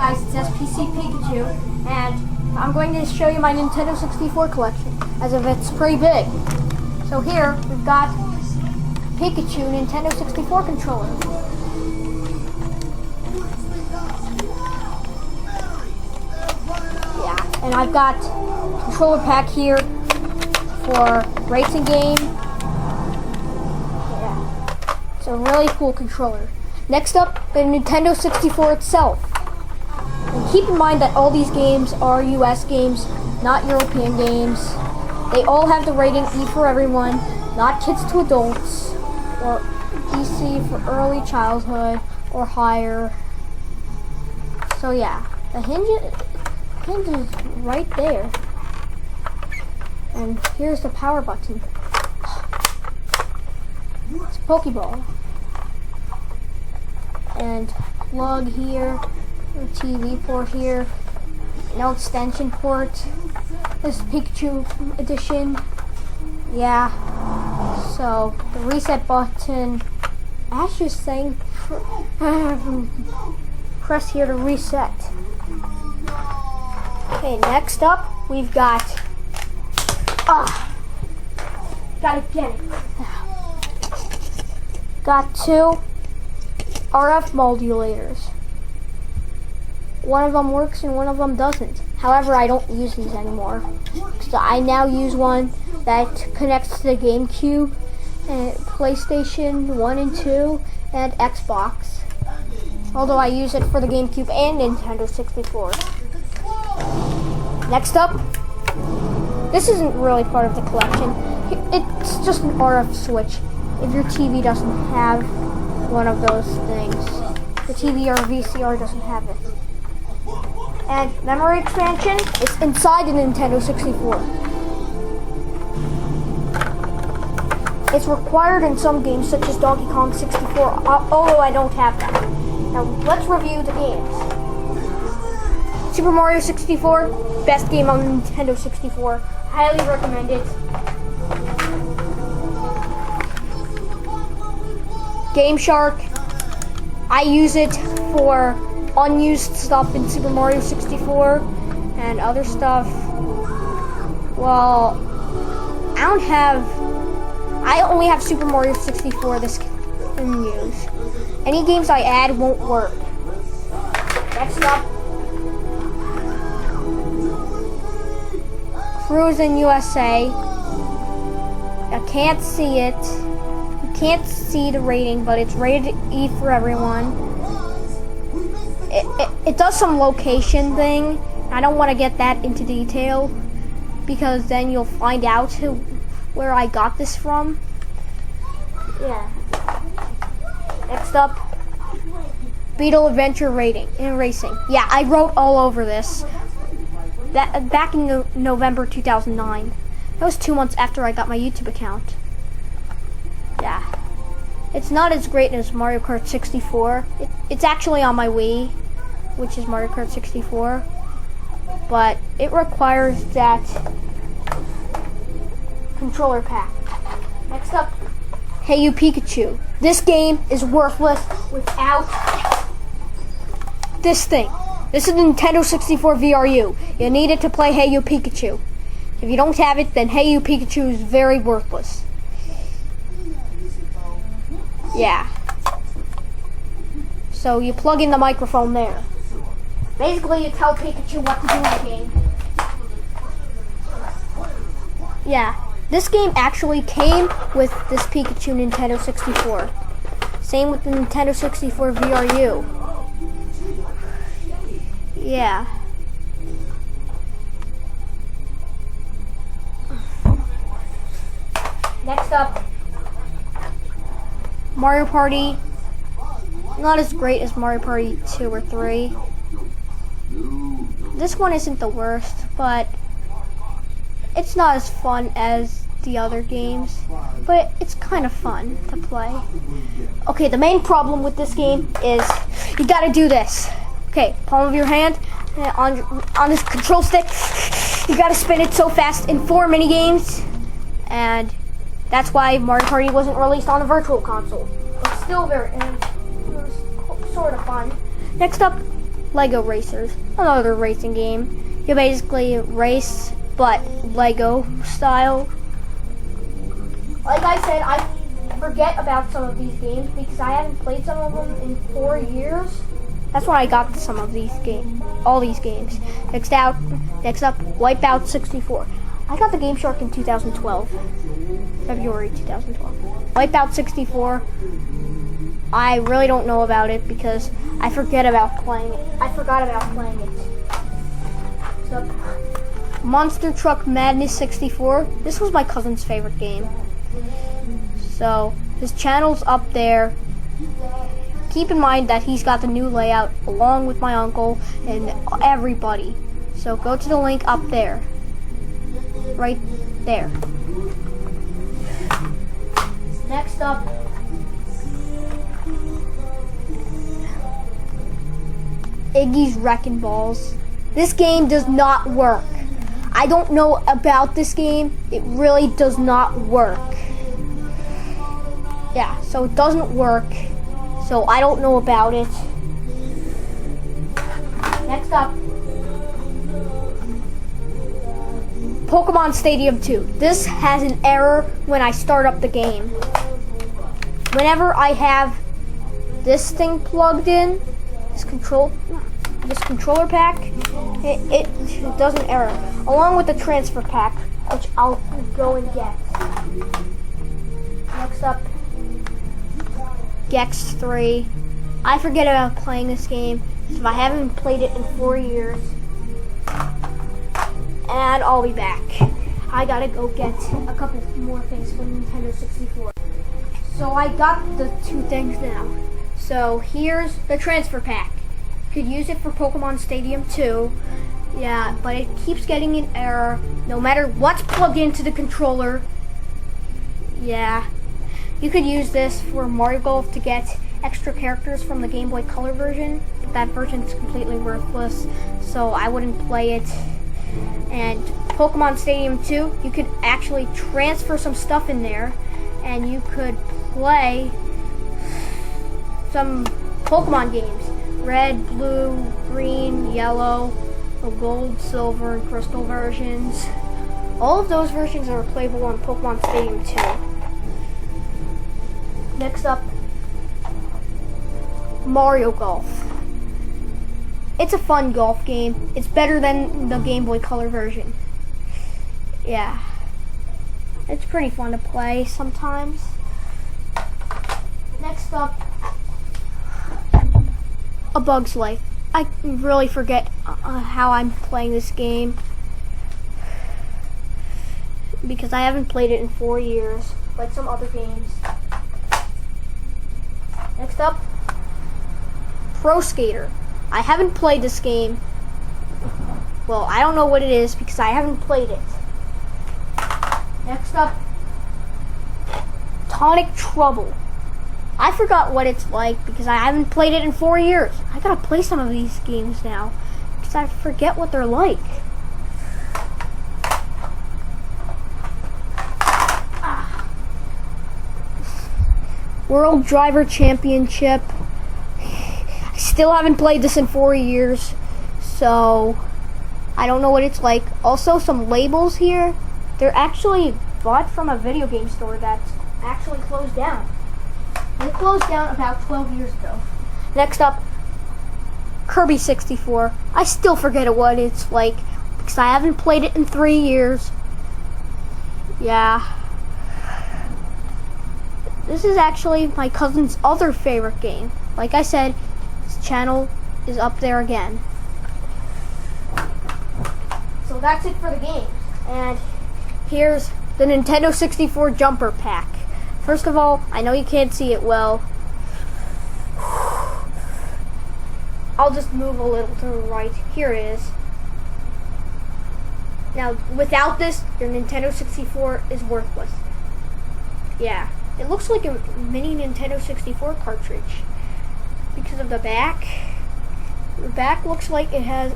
Guys, it's SPC Pikachu, and I'm going to show you my Nintendo 64 collection, as if it's pretty big. So here, we've got Pikachu Nintendo 64 controller. Yeah, and I've got controller pack here for racing game. Yeah, it's a really cool controller. Next up, the Nintendo 64 itself. And keep in mind that all these games are US games, not European games. They all have the rating E for everyone, not kids to adults, or PC for early childhood or higher. So yeah, the hinge is right there. And here's the power button. It's a Pokeball. And plug here. A TV port here, no extension port. This is Pikachu edition. Yeah. So the reset button. Ash is saying press here to reset. Okay, next up we've got gotta get it. Got two RF modulators. One of them works and one of them doesn't. However, I don't use these anymore. So I now use one that connects to the GameCube, and PlayStation 1 and 2, and Xbox. Although I use it for the GameCube and Nintendo 64. Next up, this isn't really part of the collection. It's just an RF switch. If your TV doesn't have one of those things. The TV or VCR doesn't have it. And memory expansion is inside the Nintendo 64. It's required in some games such as Donkey Kong 64, although I don't have that. Now let's review the games. Super Mario 64, best game on Nintendo 64. Highly recommend it. Game Shark, I use it for unused stuff in Super Mario 64 and other stuff. Well, I only have Super Mario 64 this can use. Any games I add won't work. Next up, Cruisin' USA. I can't see it. You can't see the rating, but it's rated E for everyone. It does some location thing. I don't want to get that into detail because then you'll find out where I got this from. Yeah. Next up, Beetle Adventure rating and racing. Yeah, I wrote all over this. That back in November 2009. That was 2 months after I got my YouTube account. Yeah. It's not as great as Mario Kart 64. It's actually on my Wii, which is Mario Kart 64, but it requires that controller pack. Next up, Hey You Pikachu. This game is worthless without this thing. This is Nintendo 64 VRU. You need it to play Hey You Pikachu. If you don't have it, then Hey You Pikachu is very worthless. Yeah. So you plug in the microphone there. Basically, you tell Pikachu what to do in the game. Yeah, this game actually came with this Pikachu Nintendo 64. Same with the Nintendo 64 VRU. Yeah. Next up, Mario Party. Not as great as Mario Party 2 or 3. This one isn't the worst, but it's not as fun as the other games, but it's kind of fun to play. Okay, the main problem with this game is you gotta do this. Okay, palm of your hand on this control stick. You gotta spin it so fast in 4 mini games, and that's why Mario Party wasn't released on a virtual console. It's still very, sort of fun. Next up, Lego Racers, another racing game. You basically race, but Lego style. Like I said, I forget about some of these games because I haven't played some of them in 4 years. That's why I got some of these games, all these games. Next up, Wipeout 64. I got the Game Shark in 2012, February 2012. Wipeout 64. I really don't know about it because I forgot about playing it. So, Monster Truck Madness 64. This was my cousin's favorite game. So, his channel's up there. Keep in mind that he's got the new layout along with my uncle and everybody. So, go to the link up there. Right there. Next up, Iggy's Wrecking Balls. This game does not work. I don't know about this game. It really does not work. Yeah, so it doesn't work. So I don't know about it. Next up, Pokemon Stadium 2. This has an error when I start up the game. Whenever I have this thing plugged in, this controller pack, it does an error. Along with the transfer pack, which I'll go and get. Next up, Gex 3. I forget about playing this game. So I haven't played it in 4 years. And I'll be back. I gotta go get a couple more things from Nintendo 64. So I got the 2 things now. So here's the transfer pack. You could use it for Pokemon Stadium 2. Yeah, but it keeps getting an error no matter what's plugged into the controller. Yeah. You could use this for Mario Golf to get extra characters from the Game Boy Color version. But that version is completely worthless, so I wouldn't play it. And Pokemon Stadium 2, you could actually transfer some stuff in there, and you could play some Pokemon games. Red, blue, green, yellow, gold, silver, and crystal versions. All of those versions are playable on Pokemon Stadium 2. Next up, Mario Golf. It's a fun golf game. It's better than the Game Boy Color version. Yeah. It's pretty fun to play sometimes. Next up, A Bug's Life. I really forget how I'm playing this game because I haven't played it in 4 years, like some other games. Next up, Pro Skater. I haven't played this game. Well, I don't know what it is because I haven't played it. Next up, Tonic Trouble. I forgot what it's like because I haven't played it in 4 years. I gotta play some of these games now because I forget what they're like. World Driver Championship. I still haven't played this in 4 years, so I don't know what it's like. Also, some labels here. They're actually bought from a video game store that's actually closed down. It closed down about 12 years ago. Next up, Kirby 64. I still forget what it's like because I haven't played it in 3 years. Yeah. This is actually my cousin's other favorite game. Like I said, his channel is up there again. So that's it for the games. And here's the Nintendo 64 jumper pack. First of all, I know you can't see it well. I'll just move a little to the right. Here it is. Now, without this, your Nintendo 64 is worthless. Yeah. It looks like a mini Nintendo 64 cartridge because of the back. The back looks like it has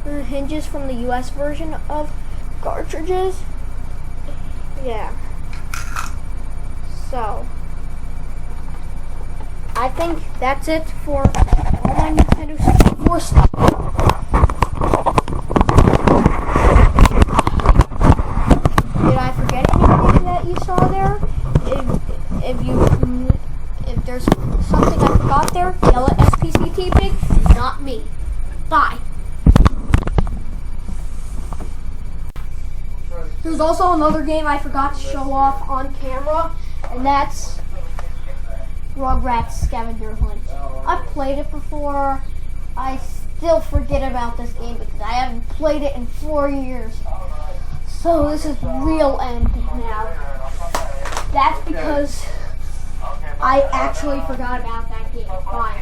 hinges from the US version of cartridges. Yeah. So, I think that's it for all my Nintendo 64 more stuff. Did I forget anything that you saw there? If there's something I forgot there, yell at SPCT Big, not me. Bye. There's also another game I forgot to show off on camera, and that's Rugrats Scavenger Hunt. I've played it before. I still forget about this game because I haven't played it in 4 years. So this is real end now. That's because I actually forgot about that game. Bye.